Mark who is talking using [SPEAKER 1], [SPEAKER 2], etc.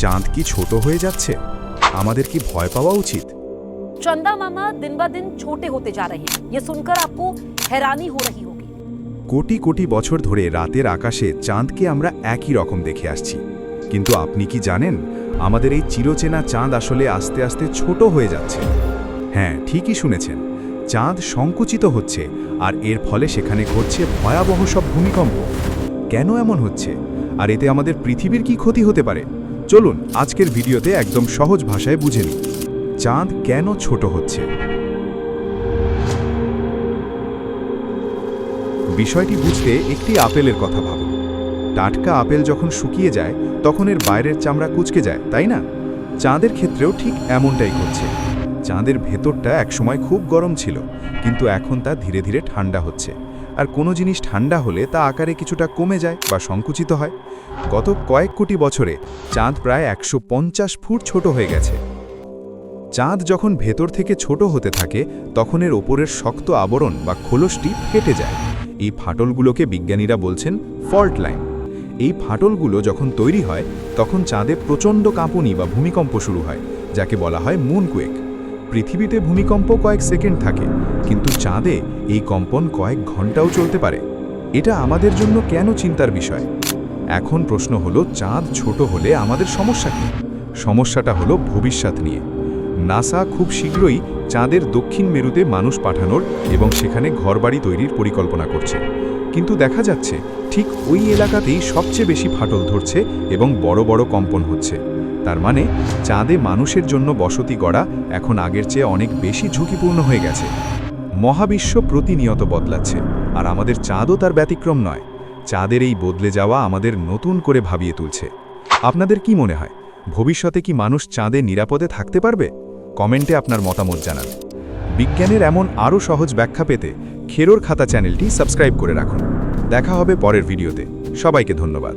[SPEAKER 1] চাঁদ কি ছোট হয়ে যাচ্ছে? আমাদের কি ভয় পাওয়া উচিত?
[SPEAKER 2] चंदा मामा दिन ब दिन छोटे होते जा रहे हैं। ये सुनकर आपको हैरानी हो रही होगी।
[SPEAKER 1] কোটি কোটি বছর ধরে রাতের আকাশে চাঁদকে আমরা একই রকম দেখে আসছি, কিন্তু আপনি কি জানেন আমাদের এই চিরচেনা চাঁদ আসলে আস্তে আস্তে ছোট হয়ে যাচ্ছে? হ্যাঁ, ঠিকই শুনেছেন, চাঁদ সংকুচিত হচ্ছে, আর এর ফলে সেখানে ঘটছে ভয়াবহ সব ভূমিকম্প। কেন এমন হচ্ছে, আর এতে আমাদের পৃথিবীর কি ক্ষতি হতে পারে? চলুন আজকের ভিডিওতে একদম সহজ ভাষায় বুঝে নিই চাঁদ কেন ছোট হচ্ছে। বিষয়টি বুঝতে একটি আপেলের কথা ভাবুন। টাটকা আপেল যখন শুকিয়ে যায় তখন এর বাইরের চামড়া কুঁচকে যায়, তাই না? চাঁদের ক্ষেত্রেও ঠিক এমনটাই ঘটছে। চাঁদের ভেতরটা একসময় খুব গরম ছিল, কিন্তু এখন তা ধীরে ধীরে ঠান্ডা হচ্ছে। আর কোনো জিনিস ঠান্ডা হলে তা আকারে কিছুটা কমে যায় বা সংকুচিত হয়। গত কয়েক কোটি বছরে চাঁদ প্রায় 150 ফুট ছোট হয়ে গেছে। চাঁদ যখন ভেতর থেকে ছোট হতে থাকে তখন এর ওপরের শক্ত আবরণ বা খোলসটি ফেটে যায়। এই ফাটলগুলোকে বিজ্ঞানীরা বলছেন ফল্ট লাইন। এই ফাটলগুলো যখন তৈরি হয় তখন চাঁদে প্রচণ্ড কাঁপুনি বা ভূমিকম্প শুরু হয়, যাকে বলা হয় মুনকুয়েক। পৃথিবীতে ভূমিকম্প কয়েক সেকেন্ড থাকে, কিন্তু চাঁদে এই কম্পন কয়েক ঘন্টাও চলতে পারে। এটা আমাদের জন্য কেন চিন্তার বিষয়? এখন প্রশ্ন হলো, চাঁদ ছোট হলে আমাদের সমস্যা কী? সমস্যাটা হলো ভবিষ্যৎ নিয়ে। নাসা খুব শীঘ্রই চাঁদের দক্ষিণ মেরুতে মানুষ পাঠানোর এবং সেখানে ঘরবাড়ি তৈরির পরিকল্পনা করছে। কিন্তু দেখা যাচ্ছে ঠিক ওই এলাকাতেই সবচেয়ে বেশি ফাটল ধরছে এবং বড় বড় কম্পন হচ্ছে। তার মানে চাঁদে মানুষের জন্য বসতি গড়া এখন আগের চেয়ে অনেক বেশি ঝুঁকিপূর্ণ হয়ে গেছে। মহাবিশ্ব প্রতিনিয়ত বদলাচ্ছে, আর আমাদের চাঁদও তার ব্যতিক্রম নয়। চাঁদের এই বদলে যাওয়া আমাদের নতুন করে ভাবিয়ে তুলছে। আপনাদের কি মনে হয়, ভবিষ্যতে কি মানুষ চাঁদে নিরাপদে থাকতে পারবে? কমেন্টে আপনার মতামত জানান। বিজ্ঞানের এমন আরও সহজ ব্যাখ্যা পেতে খেরোর খাতা চ্যানেলটি সাবস্ক্রাইব করে রাখুন। দেখা হবে পরের ভিডিওতে। সবাইকে ধন্যবাদ।